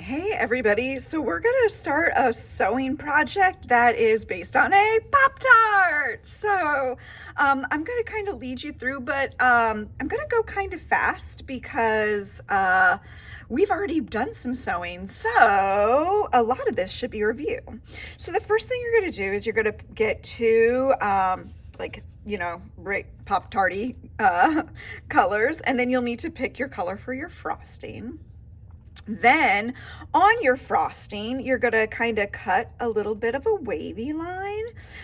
Hey everybody, so we're gonna start a sewing project that is based on a Pop-Tart. I'm gonna kind of lead you through, but I'm gonna go kind of fast because we've already done some sewing, so a lot of this should be review. So the first thing you're gonna do is you're gonna get two Pop-Tarty colors, and then you'll need to pick your color for your frosting. Then on your frosting, you're gonna kind of cut a little bit of a wavy line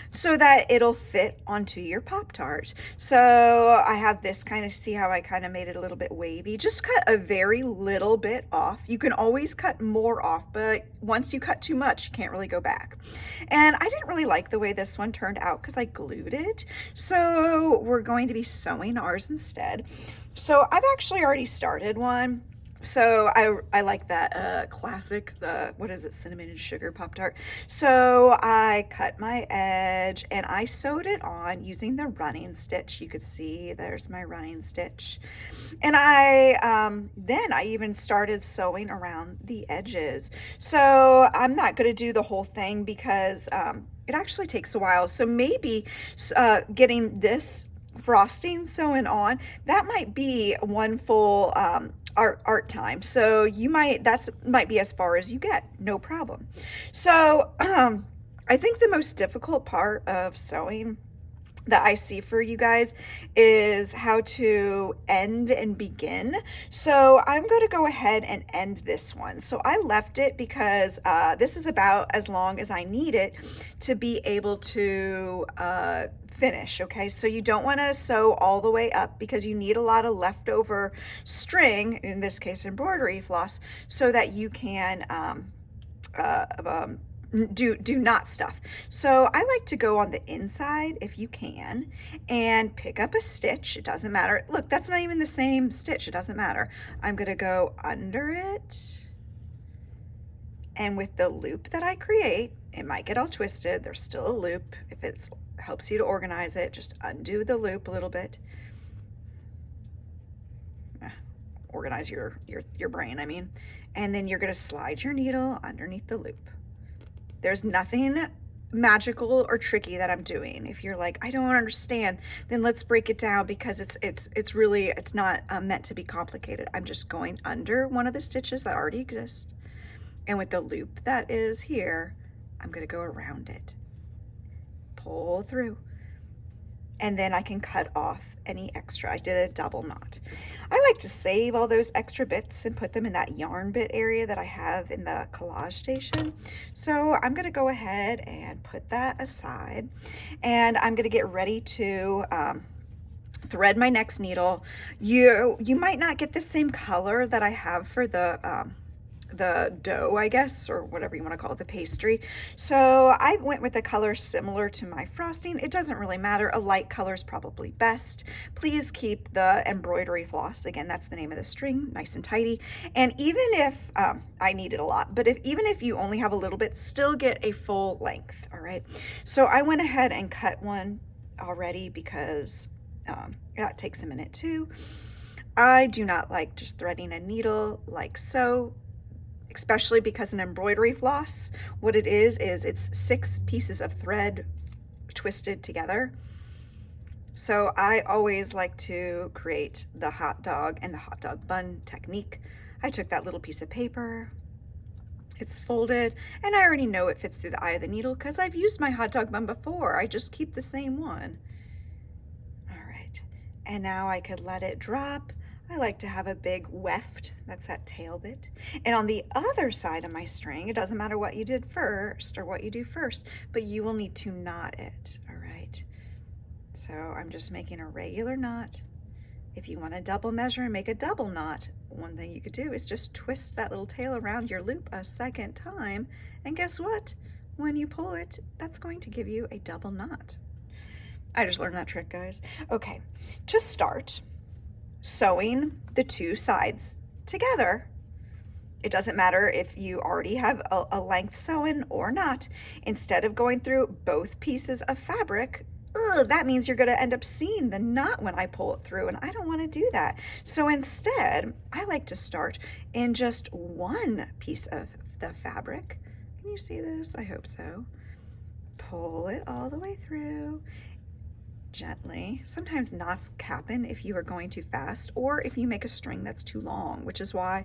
so that it'll fit onto your Pop-Tart. So I have this kind of, see how I kind of made it a little bit wavy? Just cut a very little bit off. You can always cut more off, but once you cut too much, you can't really go back. And I didn't really like the way this one turned out because I glued it. So we're going to be sewing ours instead. So I've actually already started one. So I like that classic, what is it, cinnamon and sugar Pop-Tart. So I cut my edge and I sewed it on using the running stitch. You could see there's my running stitch. And then I even started sewing around the edges. So I'm not going to do the whole thing because it actually takes a while. So maybe getting this frosting sewn on, that might be one full art time. So might be as far as you get, no problem. So I think the most difficult part of sewing that I see for you guys is how to end and begin. So I'm going to go ahead and end this one. So I left it because this is about as long as I need it to be able to finish. Okay, so you don't want to sew all the way up because you need a lot of leftover string, in this case embroidery floss, so that you can do knot stuff. So I like to go on the inside if you can and pick up a stitch. It doesn't matter. Look, that's not even the same stitch. It doesn't matter. I'm going to go under it, and with the loop that I create, it might get all twisted. There's still a loop. If it helps you to organize it, just undo the loop a little bit. Organize your brain, I mean. And then you're going to slide your needle underneath the loop. There's nothing magical or tricky that I'm doing. If you're like, I don't understand, then let's break it down because it's not meant to be complicated. I'm just going under one of the stitches that already exist. And with the loop that is here, I'm going to go around it. Pull through. And then I can cut off any extra. I did a double knot. I like to save all those extra bits and put them in that yarn bit area that I have in the collage station. So I'm going to go ahead and put that aside, and I'm going to get ready to thread my next needle. You might not get the same color that I have for the dough, I guess, or whatever you want to call it, the pastry. So I went with a color similar to my frosting. It doesn't really matter. A light color is probably best. Please keep the embroidery floss, again, that's the name of the string, nice and tidy. And even if I needed a lot, but even if you only have a little bit, still get a full length. All right, so I went ahead and cut one already because that takes a minute too. I do not like just threading a needle like so, especially because an embroidery floss, what it is it's 6 pieces of thread twisted together. So I always like to create the hot dog and the hot dog bun technique. I took that little piece of paper, it's folded, and I already know it fits through the eye of the needle because I've used my hot dog bun before. I just keep the same one. All right, and now I could let it drop. I like to have a big weft, that's that tail bit. And on the other side of my string, it doesn't matter what you did first or what you do first, but you will need to knot it, all right? So I'm just making a regular knot. If you want to double measure and make a double knot, one thing you could do is just twist that little tail around your loop a second time, and guess what? When you pull it, that's going to give you a double knot. I just learned that trick, guys. Okay, to start sewing the two sides together, it doesn't matter if you already have a length sewn or not. Instead of going through both pieces of fabric, ugh, that means you're gonna end up seeing the knot when I pull it through, and I don't wanna do that. So instead, I like to start in just one piece of the fabric. Can you see this? I hope so. Pull it all the way through gently. Sometimes knots happen if you are going too fast or if you make a string that's too long, which is why,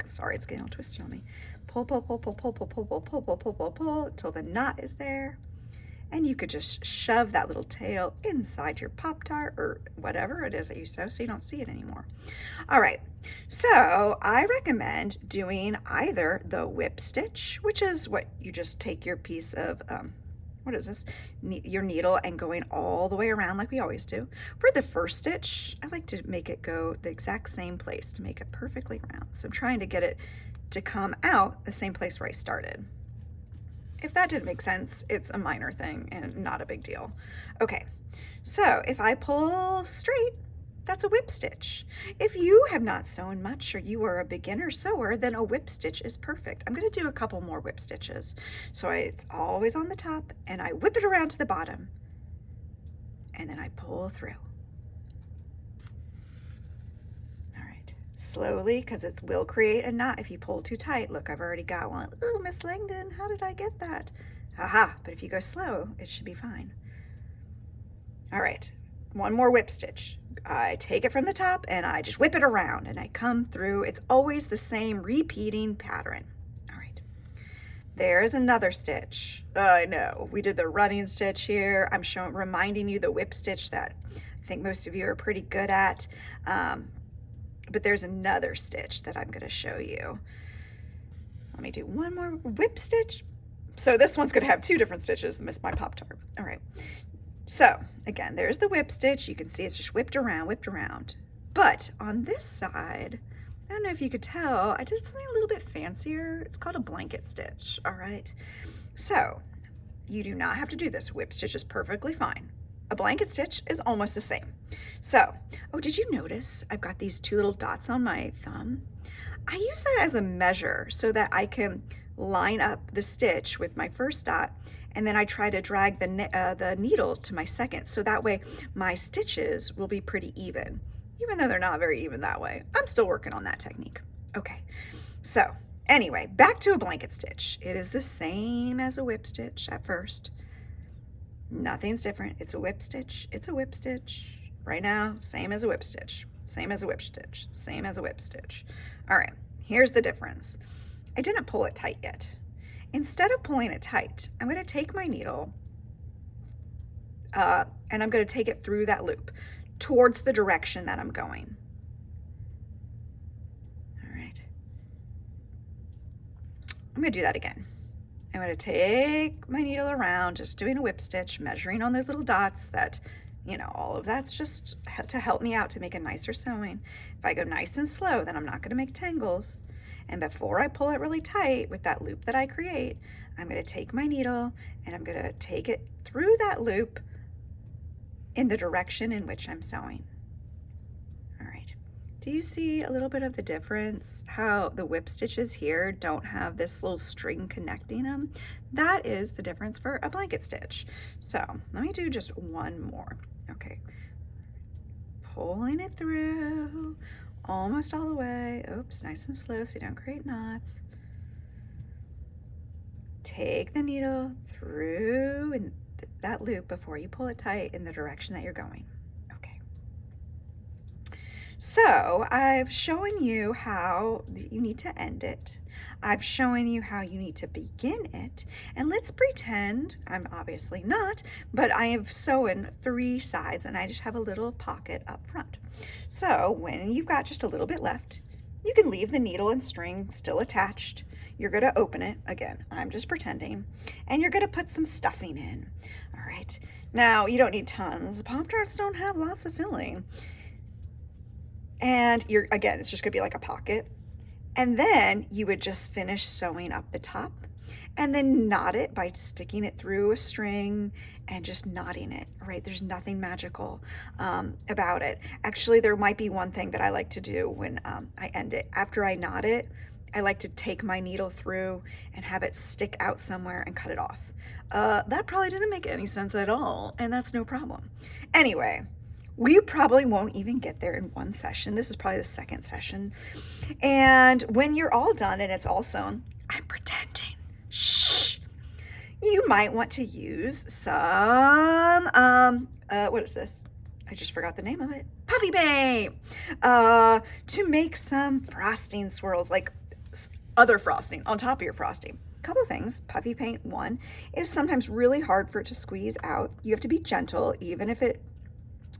sorry, it's getting all twisty on me. Pull, pull, pull, pull, pull, pull, pull, pull, pull, pull, pull, pull, pull, until the knot is there. And you could just shove that little tail inside your Pop-Tart or whatever it is that you sew so you don't see it anymore. All right, so I recommend doing either the whip stitch, which is what you just take your piece of, what is this? Your needle and going all the way around like we always do. For the first stitch, I like to make it go the exact same place to make it perfectly round. So I'm trying to get it to come out the same place where I started. If that didn't make sense, it's a minor thing and not a big deal. Okay, so if I pull straight, that's a whip stitch. If you have not sewn much or you are a beginner sewer, then a whip stitch is perfect. I'm gonna do a couple more whip stitches. So it's always on the top and I whip it around to the bottom and then I pull through. All right, slowly, because it will create a knot if you pull too tight. Look, I've already got one. Oh, Miss Langdon, how did I get that? Aha, but if you go slow, it should be fine. All right, one more whip stitch. I take it from the top and I just whip it around and I come through. It's always the same repeating pattern. All right, there's another stitch. I know, we did the running stitch here. I'm reminding you the whip stitch that I think most of you are pretty good at. But there's another stitch that I'm gonna show you. Let me do one more whip stitch. So this one's gonna have two different stitches than my Pop-Tart. All right. So again, there's the whip stitch. You can see it's just whipped around, whipped around. But on this side, I don't know if you could tell, I did something a little bit fancier. It's called a blanket stitch, all right? So you do not have to do this. Whip stitch is perfectly fine. A blanket stitch is almost the same. So, oh, did you notice I've got these two little dots on my thumb? I use that as a measure so that I can line up the stitch with my first dot, and then I try to drag the needle to my second, so that way my stitches will be pretty even, even though they're not very even that way. I'm still working on that technique. Okay, so anyway, back to a blanket stitch. It is the same as a whip stitch at first. Nothing's different. It's a whip stitch. It's a whip stitch. Right now, same as a whip stitch. Same as a whip stitch. Same as a whip stitch. All right, here's the difference. I didn't pull it tight yet. Instead of pulling it tight, I'm going to take my needle and I'm going to take it through that loop towards the direction that I'm going. All right. I'm going to do that again. I'm going to take my needle around, just doing a whip stitch, measuring on those little dots that, you know, all of that's just to help me out to make a nicer sewing. If I go nice and slow, then I'm not going to make tangles. And before I pull it really tight with that loop that I create, I'm going to take my needle and I'm going to take it through that loop in the direction in which I'm sewing. All right. Do you see a little bit of the difference? How the whip stitches here don't have this little string connecting them? That is the difference for a blanket stitch. So let me do just one more. Okay. Pulling it through. Almost all the way. Oops, nice and slow so you don't create knots. Take the needle through in that loop before you pull it tight in the direction that you're going. Okay. So I've shown you how you need to end it. I've shown you how you need to begin it. And let's pretend, I'm obviously not, but I have sewn 3 sides and I just have a little pocket up front. So when you've got just a little bit left, you can leave the needle and string still attached. You're going to open it. Again, I'm just pretending. And you're going to put some stuffing in. All right. Now, you don't need tons. Pop-Tarts don't have lots of filling. And again, it's just going to be like a pocket. And then you would just finish sewing up the top and then knot it by sticking it through a string and just knotting it, right? There's nothing magical about it. Actually, there might be one thing that I like to do when I end it. After I knot it, I like to take my needle through and have it stick out somewhere and cut it off. That probably didn't make any sense at all, and that's no problem. Anyway, we probably won't even get there in one session. This is probably the second session. And when you're all done and it's all sewn, I'm pretending. Shh. You might want to use some, what is this? I just forgot the name of it. Puffy paint, to make some frosting swirls, like other frosting on top of your frosting. Couple things. Puffy paint, one, is sometimes really hard for it to squeeze out. You have to be gentle, even if it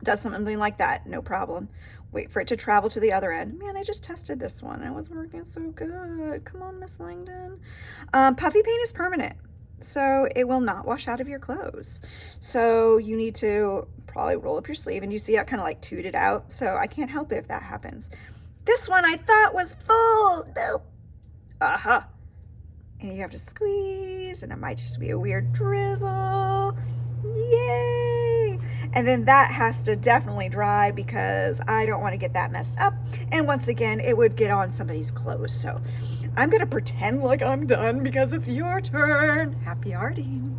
does something like that, no problem. Wait for it to travel to the other end. Man, I just tested this one. It wasn't working so good. Come on, Miss Langdon. Puffy paint is permanent, so it will not wash out of your clothes. So you need to probably roll up your sleeve, and you see how it kind of like tooted out. So I can't help it if that happens. This one I thought was full. Nope. Uh-huh. And you have to squeeze, and it might just be a weird drizzle. Yay! And then that has to definitely dry because I don't want to get that messed up. And once again, it would get on somebody's clothes. So I'm going to pretend like I'm done because it's your turn. Happy arting.